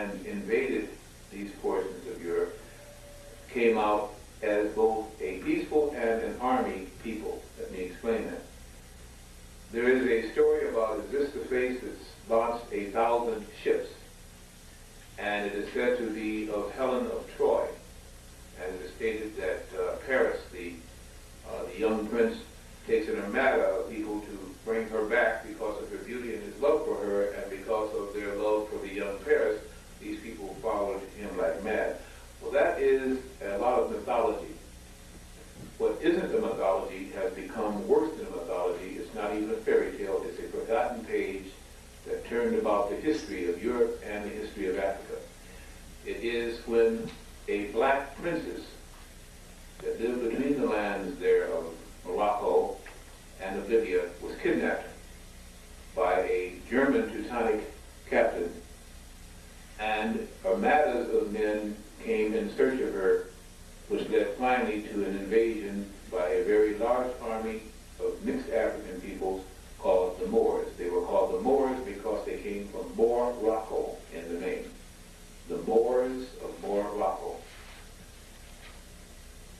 and invaded these portions of Europe came out as both a peaceful and an army people. Let me explain that. There is a story about, is this the face that's launched 1,000 ships? And it is said to be of Helen of Troy. And it is stated that Paris, the young prince, takes an armada of people to bring her back because of her beauty and his love for her, and because of their love for the young Paris, these people followed him like mad. Well, that is a lot of mythology. What isn't a mythology has become worse than a mythology. It's not even a fairy tale. It's a forgotten page that turned about the history of Europe and the history of Africa. It is when a black princess that lived between the lands there of Morocco and of Libya was kidnapped by a German Teutonic captain, and armadas of men came in search of her, which led finally to an invasion by a very large army of mixed African peoples called the Moors. They were called the Moors because they came from Morocco in the name. The Moors of Morocco.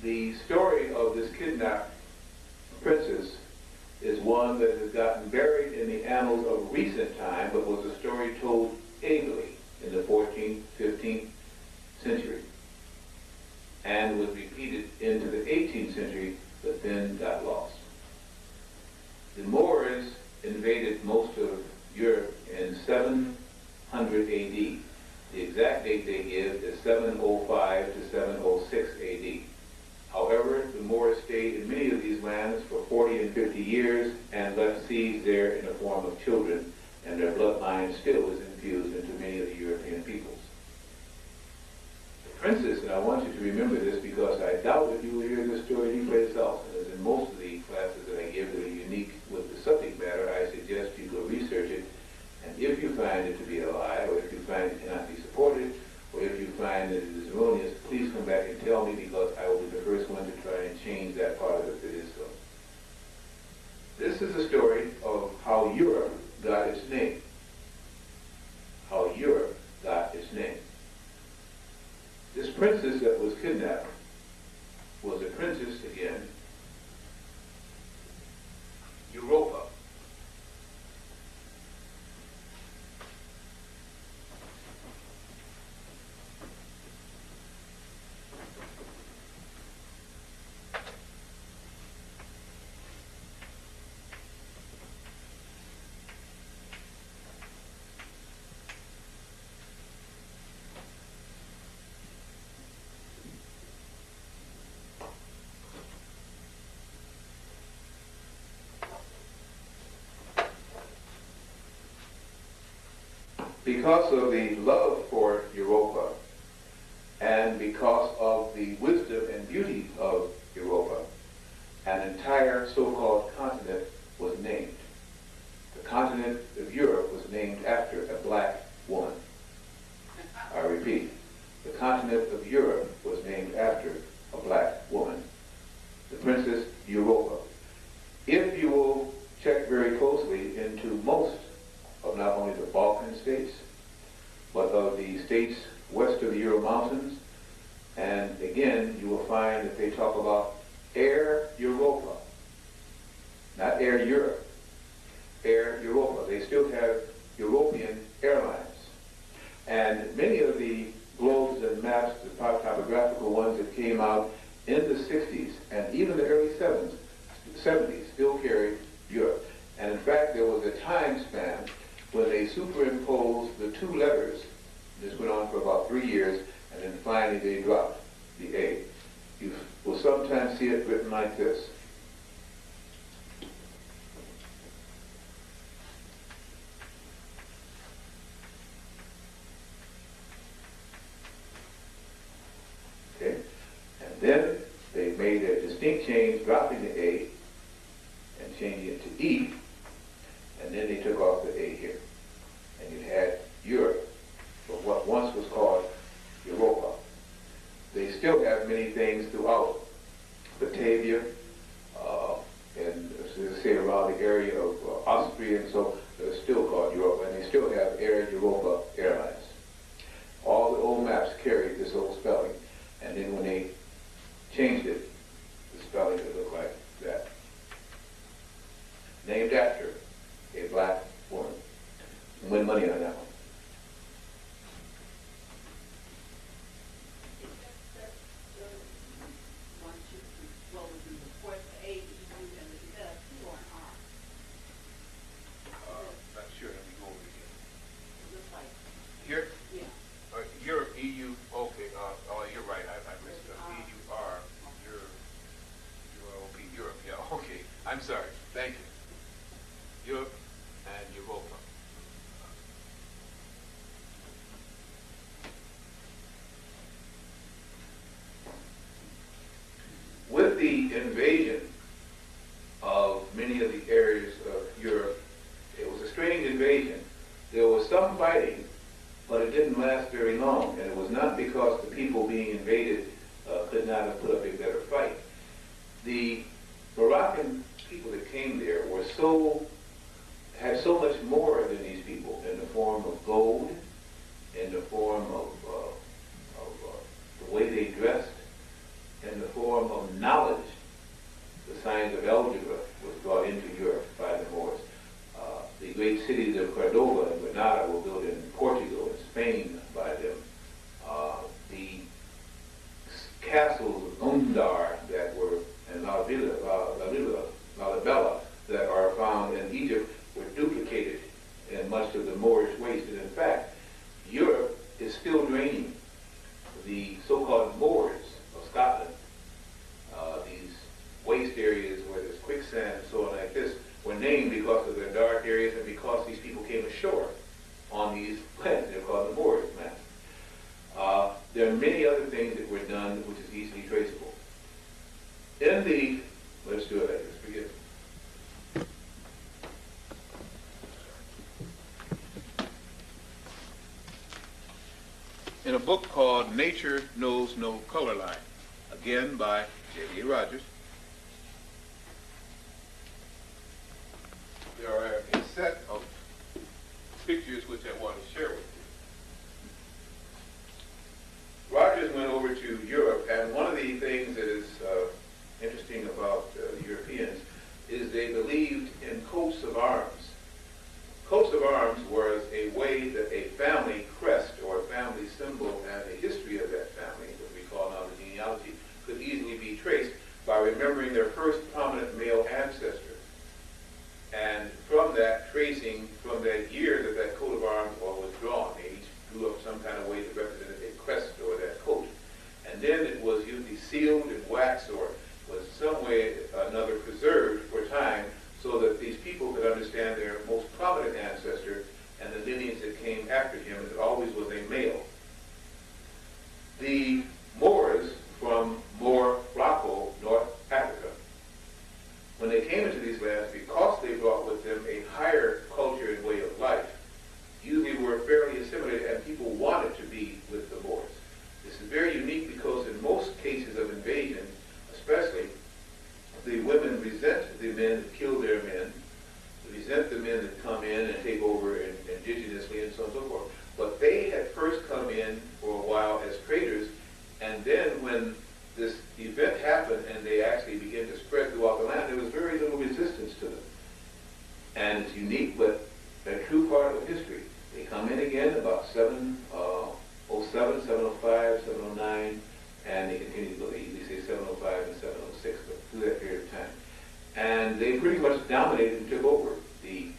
The story of this kidnapped princess is one that has gotten buried in the annals of recent time, but was a story told ably in the 14th, 15th century, and was repeated into the 18th century, but then got lost. The Moors invaded most of Europe in 700 AD. The exact date they give is 705 to 706 AD. However, the Moors stayed in many of these lands for 40 and 50 years and left seeds there in the form of children, and their bloodline still is infused into many of the European peoples. The princess, and I want you to remember this because I doubt that you will hear this story anyplace else, and as in most of the classes that I give that are unique with the subject matter, I suggest you go research it, and if you find it to be a lie, or if you find it cannot be supported, or if you find that it is erroneous, please come back and tell me, because I will be the first one to try and change that part of it if it is so. This is a story of how Europe got its name. How Europe got its name. This princess that was kidnapped was a princess, again, Europa. Because of the love for Europa, and because of the wisdom and beauty of Europa, an entire so-called continent was named. The continent of Europe was named after a black woman. I repeat, the continent of Europe was named after a black woman, the Princess Europa. If you will check very closely into most of not only the Balkan states, but of the states west of the Ural Mountains, and again, you will find that they talk about Air Europa, not Air Europe, Air Europa. They still have European airlines. And many of the globes and maps, the topographical ones that came out in the 60s and even the early 70s still carried Europe. And in fact, there was a time span when they superimposed the two letters. This went on for about 3 years, and then finally they dropped the A. You will sometimes see it written like this. Okay? And then they made a distinct change, dropping the A and changing it to E, and then they took off the A here. And you had Europe, for what once was called Europa. They still have many things throughout Batavia, and as I say, around the area of Austria, and so they're still called Europa, and they still have Air Europa Airlines. the invasion of many of the areas of Europe, it was a strange invasion. There was some fighting, but it didn't last very long, and it was not because the people being invaded could not have put up a better fight. The Moroccan people that came there had so much more than these people in the form of gold, in the form of the way they dressed, in the form of knowledge. The science of algebra was brought into Europe by the Moors. The great cities of Cordoba and Granada were built in Portugal and Spain by them. The castles of Undar that were in La Bella that are found in Egypt were duplicated in much of the Moorish waste. And in fact, Europe is still draining the so-called Moors of Scotland. These waste areas where there's quicksand and so on like this were named because of their dark areas and because these people came ashore on these lands. They're called the Moors lands. There are many other things that were done which is easily traceable. Let's do it like this, forgive me. In a book called Nature Knows No Color Line, again by J.B. Rogers, there are a set of pictures which I want to share with you. Rogers went over to Europe, and one of the things that is interesting about the Europeans is they believed in coats of arms. Coats of arms was a way that a family crest or a family symbol and the history of that family, what we call now the genealogy, could easily be traced by remembering their first prominent male ancestor. And from that, tracing from that year that that coat of arms was drawn. They each drew up some kind of way that represented a crest or that coat. And then it was usually sealed in wax or was some way or another preserved for time so that these people could understand their most prominent ancestor and the lineage that came after him, and it always was a male. The Moors from Morocco, North Africa, when they came into these lands, because they brought with them a higher culture and way of life, usually were fairly assimilated, and people wanted to be with the Moors. This is very unique because in most cases of invasion, especially, the women resent the men that kill their men, resent the men that come in and take over indigenously and so on and so forth. But they had first come in for a while as traders, and then when this event happened and they actually began to spread throughout the land, there was very little resistance to them. And it's unique, but a true part of history. They come in again about 707, 705, 709, and they continue to go. They usually say 705 and 706, but through that period of time. And they pretty much dominated and took over the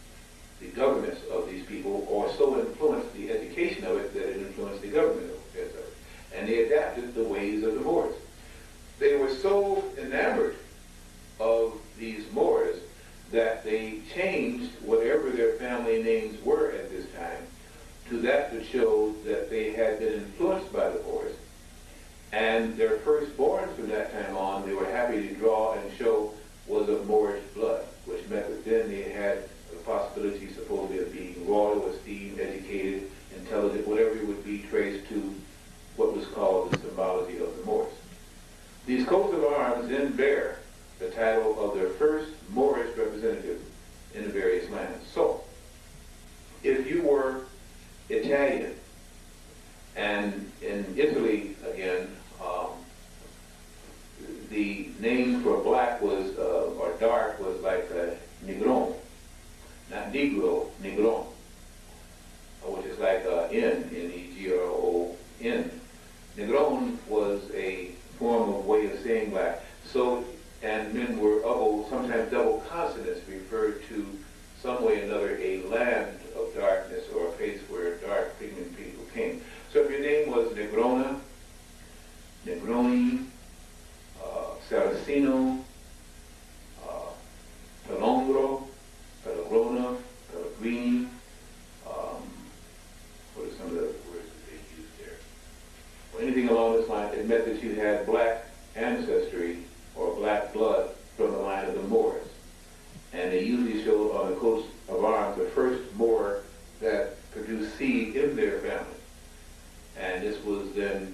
governments of these people, or so influenced the education of it that it influenced the government of it. And they adapted the ways of the Moors. They were so enamored of these Moors that they changed whatever their family names were at this time to that showed that they had been influenced by the Moors. And their firstborn from that time on, they were happy to draw and show was of Moorish blood, which meant that then they had the possibility supposedly of being royal, esteemed, educated, intelligent, whatever it would be traced to what was called the symbology of the Moors. These coats of arms then bear the title of their first Moorish representative in the various lands. So, if you were Italian, and in Italy, again, the name for black was, or dark was like Negron, not Negro, Negron, which is like N-E-G-R-O-N. Negron was a form of way of saying black. So, and men were sometimes double consonants referred to some way or another a land of darkness or a place where dark pigment people came. So if your name was Negrona, Negroni, Saraceno, Pelongro, Pelogrona, Pellegrini, what are some of the words that they used there? Or anything along this line, it meant that you had black ancestry or black blood from the line of the Moors. And they usually show on the coats of arms the first Moor that produced seed in their family. And this was then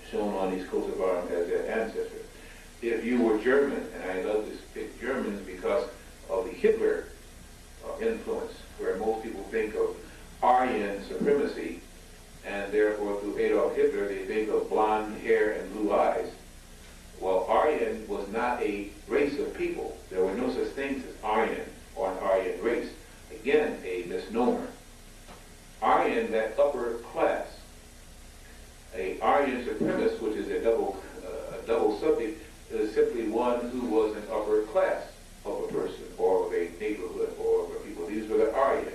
shown on these coats of arms as their ancestor. If you were German, and I love to pick Germans because of the Hitler influence, where most people think of Aryan supremacy, and therefore through Adolf Hitler they think of blonde hair and blue eyes. Well, Aryan was not a race of people. There were no such things as Aryan or an Aryan race. Again, a misnomer. Aryan, that upper class. A Aryan supremacist, which is a double subject, is simply one who was an upper class of a person or of a neighborhood or of a people. These were the Aryans.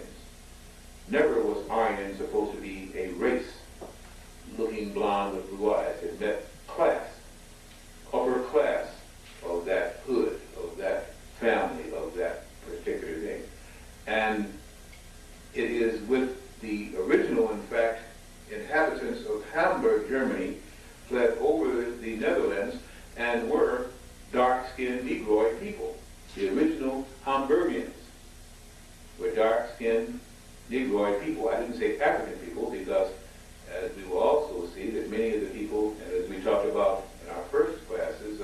Never was Aryan supposed to be a race looking blonde with blue eyes. It meant class, upper class of that hood, of that family, of that particular thing. And it is with the original, in fact, inhabitants of Hamburg, Germany, fled over the Netherlands and were dark-skinned Negroid people. The original Hamburgians were dark-skinned Negroid people. I didn't say African people because, as we will also see, that many of the people, and as we talked about in our first classes,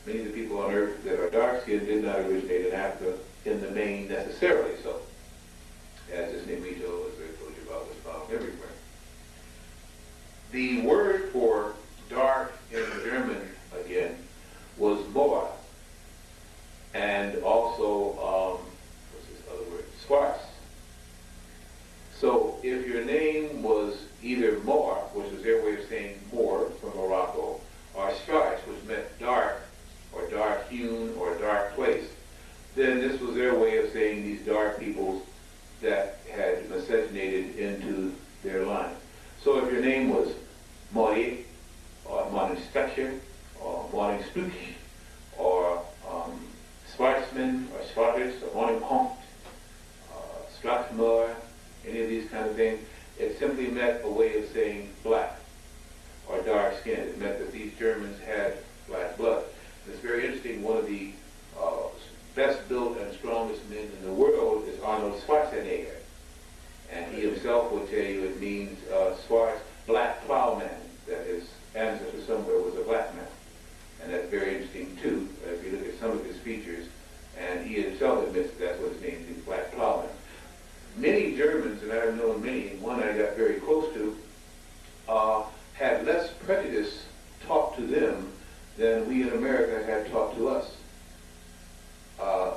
many of the people on earth that are dark-skinned did not originate in Africa in the main necessarily so. As this Negrito, as I told you about, was found everywhere. The word for dark in German, again, was Moor, and also, what's this other word? Schwarz. So if your name was either Moor, which was their way of saying Moor from Morocco, or Schwarz, which meant dark, or dark-hewn, or dark place, then this was their way of saying these dark peoples that had miscegenated into their line. So if your name was Moye, or Monenstecher, or Monenstuch, or Schwarzman, or Schwarz, or Monenkompt, Strathmore, any of these kind of things, it simply meant a way of saying black or dark skin. It meant that these Germans had black blood. And it's very interesting, one of the best built and strongest men in the world is Arnold Schwarzenegger. And he himself will tell you it means Schwarz, black plowman, that his ancestor somewhere was a black man. And that's very interesting too, if you look at some of his features, and he himself admits that's what his name means, black plowman. Many Germans, and I've known many, and one I got very close to, had less prejudice taught to them than we in America had taught to us.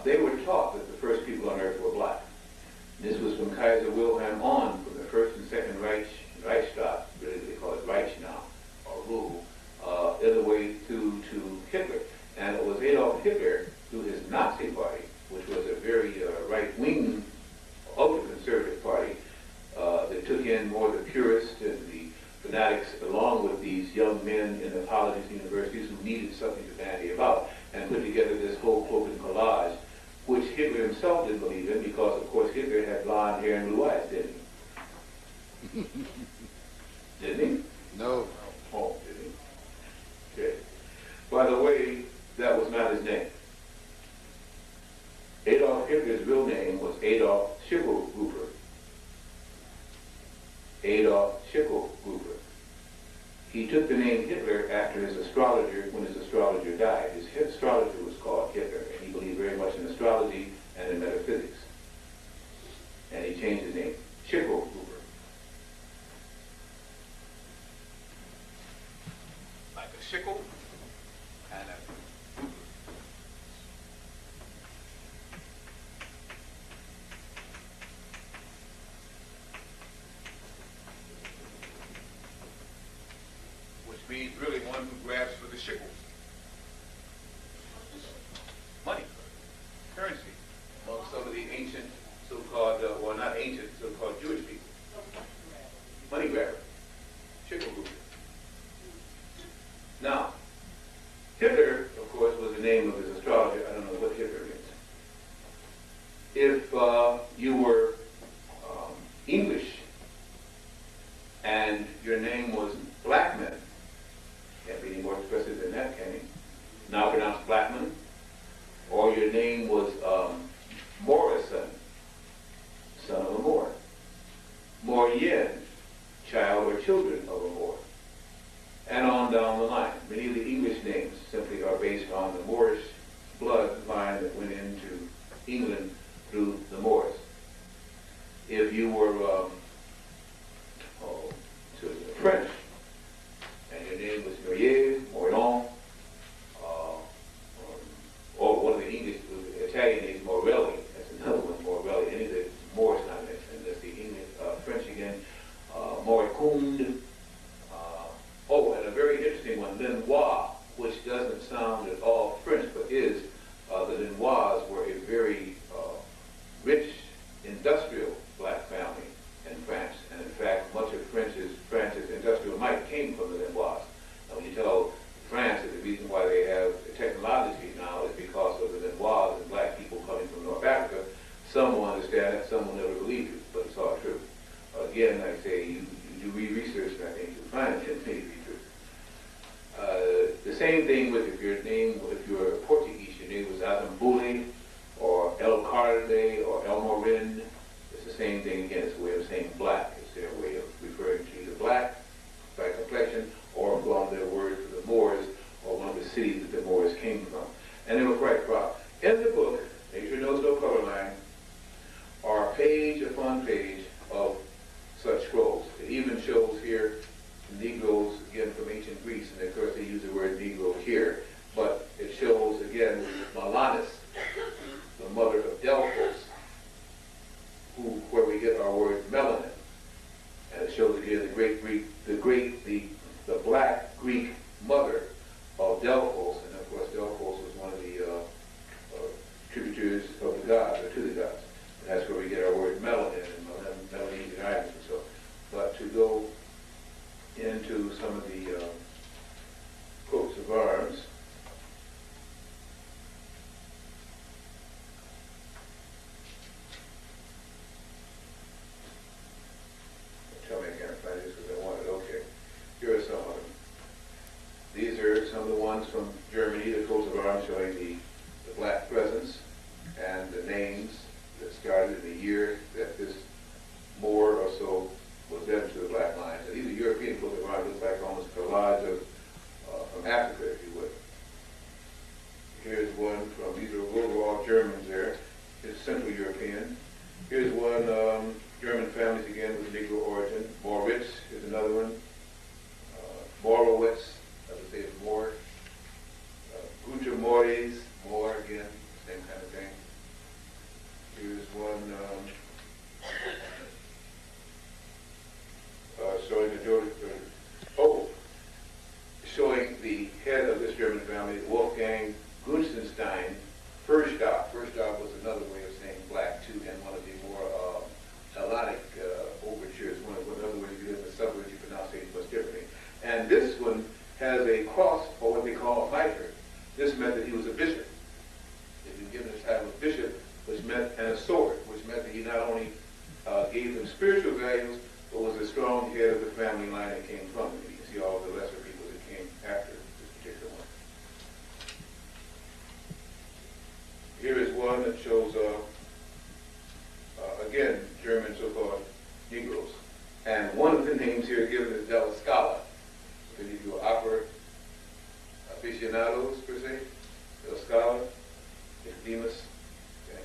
They were taught that the first people on earth were black. This was from Kaiser Wilhelm on, from the First and Second Reichstag, really they call it Reich now, or rule, all the way to Hitler. And it was Adolf Hitler, through his Nazi party, which was a very right-wing, ultra-conservative party, that took in more the purists and the fanatics, along with these young men in the colleges and universities who needed something to bandy about, and put together this whole cloak and collage, which Hitler himself didn't believe in, because, of course, Hitler had blonde hair and blue eyes, didn't he? Didn't he? No. Oh, didn't he? Okay. By the way, that was not his name. Adolf Hitler's real name was Adolf Schicklgruber. Adolf Schicklgruber. He took the name Hitler after his astrologer, when his astrologer died. His astrologer was called Hitler, and he believed very much in astrology and in metaphysics. And he changed his name, Schicklgruber. Like a shickle and a gruber. Which means really one who grabs for the shickle. Money, currency, among some of the ancient so-called, well not ancient, so-called Jewish people. Money grabber, shickle group. Now, Hitler, of course, was the name of his astrologer. I don't know what Hitler means. If you were English and your name was Blackman, can't be any more expressive than that, can you? Now pronounced Blackman, Their name was Morrison, son of a Moor. Morien, child or children of a Moor. And on down the line. Many of the English names simply are based on the Moorish bloodline that went into England through the Moors. If you were French, and your name was Noyer, Morillon, or one of the English, Italian names, Morelli, that's another one, Morelli, any of the Moorish not mixed, and that's the English, French again, Moricund, and a very interesting one, Lenoir, which doesn't sound at all French, but is, the Lenoirs were a very rich, industrial black family in France. And in fact, much of France's industrial might came from the Lenoirs. Now, when you tell France that the reason why they have technology now is because of the Lenoirs and black people coming from North Africa, some will understand it, some will never believe you, but it's all true. Again, like I say, you do research, and I think you'll find it may be true. The same thing with if you're Portuguese, your name was Azambule, or El Carde, or El Morin. It's the same thing again. It's a way of saying black. It's their way of referring to either black by complexion, or from their word for the Moors, or one of the cities that the Moors came from. And they were quite proud. In the book, Nature Knows No Color Line, are page upon page of such scrolls. It even shows here Negroes, again from ancient Greece, and of course they use the word Negro here, but it shows again Melanis, the mother of Delphos, where we get our word melanin. And it shows again the black Greek mother of Delphos, and of course Delphos was one of the tributaries of the gods, or to the gods. And that's where we get our word melanin and Melanesian islands and so on. But to go into some of the coats of arms, tell me I can't find this because I want it. Okay, here are some of them. These are some of the ones from Germany, the coats of arms showing the black presence and the names that started in the year that this Moor or so was led to the black lines. And these are European coats of arms, look like almost a collage of from Africa, if you would. Here's one from, these are all Germans there. Here's Central European. Here's one, German families again with Negro origin. Moritz is another one. Morowitz, I would say it's Moor. Guter Moris, Moor again, same kind of thing. Here's one showing the head of this German family, Wolfgang Gunstenstein, Furstoff. Furstoff was another way of saying black too, and one of the more Hellenic overtures. One of the other ways you live in the suburbs, you pronounce it much differently. And this one has a cross, or what they call a mitre. This meant that he was a bishop. If he was given the title of bishop, which meant, and a sword, which meant that he not only gave them spiritual values, but was a strong head of the family line that came from him. You can see all the lesser people that came after this particular one. Here is one that shows, again, German so-called Negroes. And one of the names here given is Della Scala. If any of you are opera aficionados, per se, Della Scala, Nicodemus. Okay.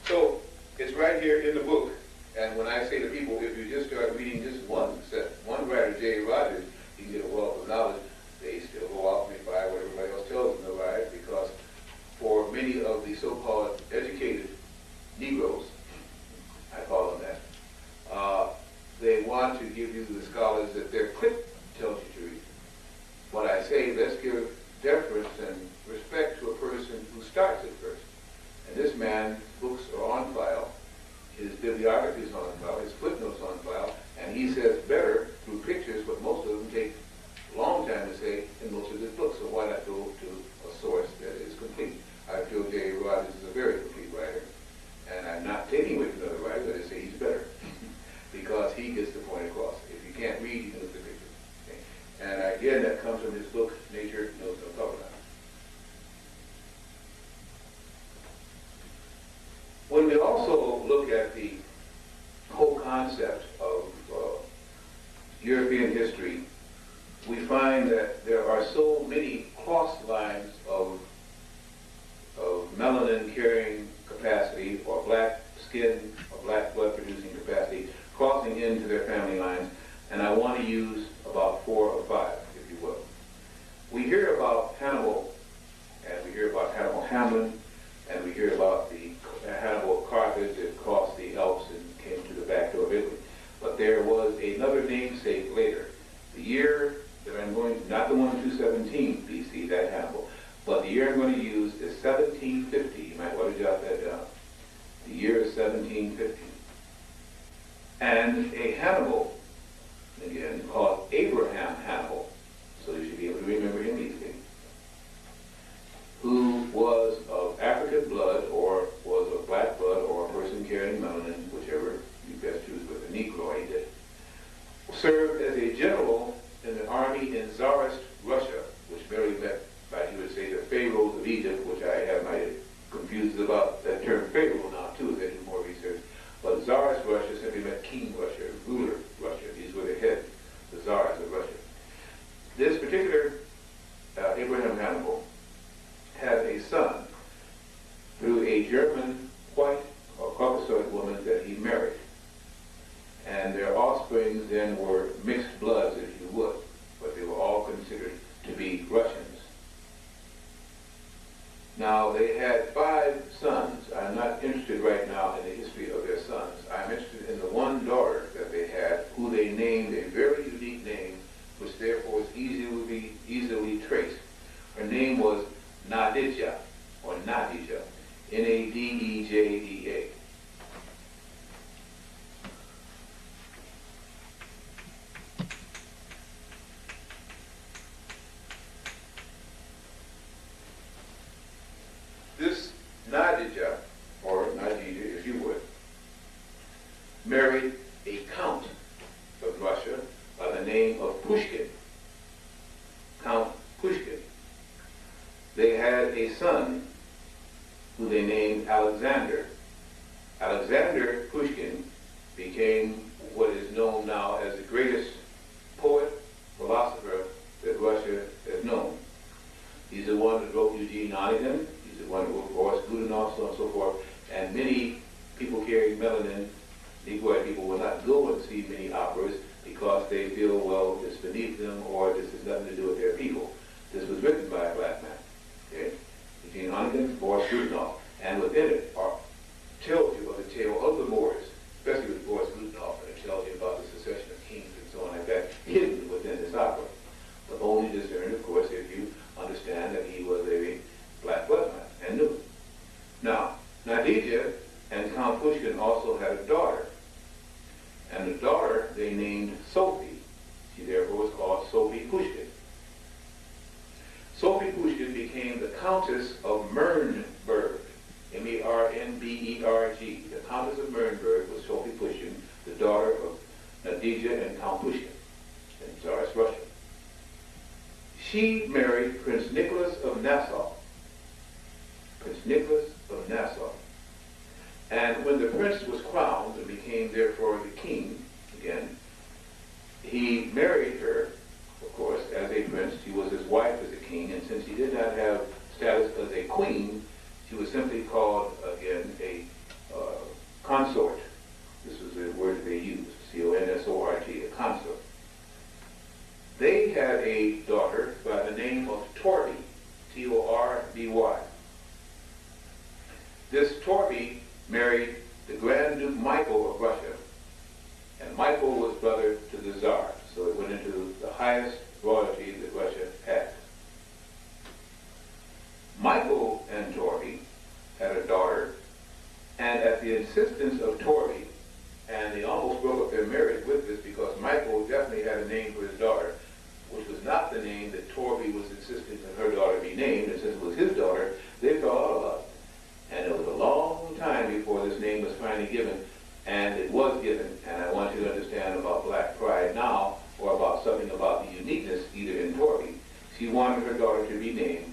So, it's right here in the book. And when I say to people, if you just start reading just one writer, J. Rogers, you can get a wealth of knowledge. They still go off and buy what everybody else tells them to buy, because for many of the so-called educated Negroes, I call them that, they want to give you the scholars that their clique tells you to read. When I say, let's give deference and respect to a person who starts it first. And this man's books are on file. His bibliography is on file, his footnotes on file, and he says better through pictures what most of them take a long time to say in most of his books. So why not go to a source that is complete? I feel J. Rogers is a very complete writer, and I'm not taking away from other writers, I just say he's better because he gets the point across. If you can't read, you can look at the pictures. Okay? And again, that comes from his book, Nature Knows No Color Line. we find that there are so many cross lines of melanin carrying capacity or black skin or black blood producing capacity crossing into their family lines, and I want to use about 4 or 5, if you will. We hear about Hannibal, and we hear about Hannibal Hamlin, and we hear about the Hannibal of Carthage that crossed the Alps and came to the back door of Italy. But there was another namesake later. The year that I'm going to, not the one 217 BC, that Hannibal, but the year I'm going to use is 1750. You might want to jot that down. The year is 1750. And a Hannibal, again, called Abraham Hannibal, so you should be able to remember him easily, who was of African blood or was of black blood or a person carrying melanin, whichever you best choose with a Negroid, served as a general in the army in Tsarist Russia, which merely meant, like you would say, the pharaohs of Egypt, which I have my confused about that term pharaoh now too, as I do more research. But Tsarist Russia simply meant king Russia, ruler Russia. These were the heads, the Tsars of Russia. This particular Abraham Hannibal had a son through a German white or Caucasoid woman that he married. And their offspring then were mixed bloods, if you would, but they were all considered to be Russians. Now, they had 5 sons. I'm not interested right now in the history of their sons. I'm interested in the one daughter that they had, who they named a very unique name, which therefore is easily traced. Her name was Nadija, or Nadija, N-A-D-E-J-E-A. This Nadija, or Nadija, if you would, married a count of Russia by the name of Pushkin, Count Pushkin. They had a son who they named Alexander. Alexander Pushkin became what is known now as the greatest poet, philosopher that Russia has known. He's the one that wrote Eugene Onegin. He's the one who wrote Boris Godunov, so on and so forth. And many people carrying melanin, Negroid people, will not go and see many operas because they feel, well, it's beneath them or this has nothing to do with their people. This was written by a black man. Okay? Eugene Onegin, Boris Godunov. And within it tells you of the tale of the Moors, especially with Boris Godunov, and it tells you about the succession of kings and so on like that, hidden within this opera. But only discerned, of course, if you understand that he was a black bloodline and knew it. Now, Nadija and Count Pushkin also had a daughter. And the daughter they named Sophie. She therefore was called Sophie Pushkin. Sophie Pushkin became the Countess of Mernberg, M-E-R-N-B-E-R-G. The Countess of Mernberg was Sophie Pushkin, the daughter of Nadija and Count Pushkin in Tsarist Russia. She married Prince Nicholas of Nassau. Prince Nicholas of Nassau. And when the prince was crowned and became therefore the king again, he married her, of course, as a prince. She was his wife as a king, and since she did not have status as a queen, she was simply called, again, a consort. This was the word they used, C-O-N-S-O-R-T, a consort. They had a daughter by the name of Torby, T-O-R-B-Y. This Torby married the Grand Duke Michael of Russia, and Michael was brother to the Tsar, so it went into the highest royalty that Russia had. Michael and Torby had a daughter, and at the insistence of Torby, and they almost broke up their marriage with this because Michael definitely had a name for his daughter, which was not the name that Torby was insisting that her daughter be named, and since it was his daughter, they fell out of love. And it was a long time before this name was finally given, and it was given, and I want you to understand about black pride now, or about something about the uniqueness either in Torby. She wanted her daughter to be named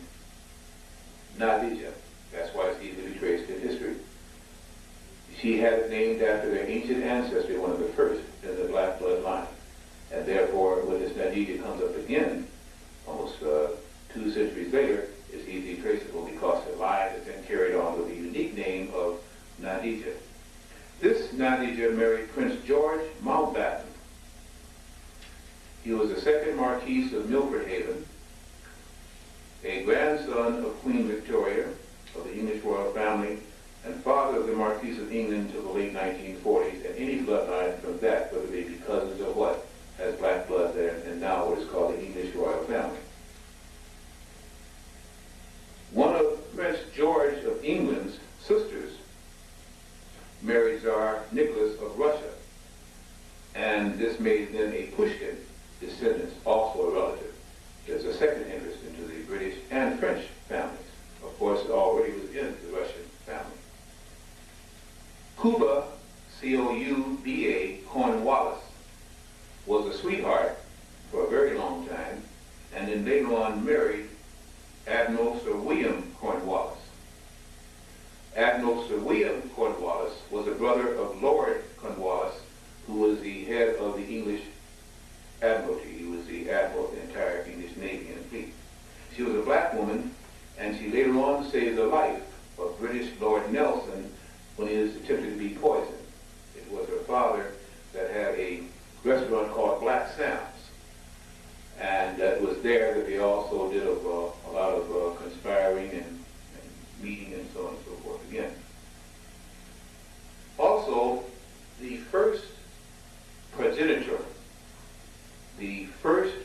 Nadija. That's why it's easily traced in history. She had it named after their ancient ancestry, one of the first in the black bloodline. And therefore, when this Nadija comes up again, almost 2 centuries later, is easily traceable because the line is then carried on with the unique name of Nadija. This Nadija married Prince George Mountbatten. He was the second Marquis of Milford Haven, a grandson of Queen Victoria of the English royal family, and father of the Marquis of England until the late 1940s, and any bloodline from that, whether they be cousins or what, has black blood there, and now what is called the English royal family. One of Prince George of England's sisters married Tsar Nicholas of Russia, and this made them a Pushkin descendants, also a relative. There's a second interest into the British and French families. Of course, it already was in the Russian family. Cuba, C-O-U-B-A, Cornwallis, was a sweetheart for a very long time, and then later on married Admiral Sir William Cornwallis. Admiral Sir William Cornwallis was a brother of Lord Cornwallis, who was the head of the English Admiralty. He was the admiral of the entire English Navy and fleet. She was a black woman, and she later on saved the life of British Lord Nelson when he was attempted to be poisoned. It was her father that had a restaurant called Black Sam's, and it was there that they also did a lot of conspiring and meeting and so on and so forth again. Also, the first progenitor, the first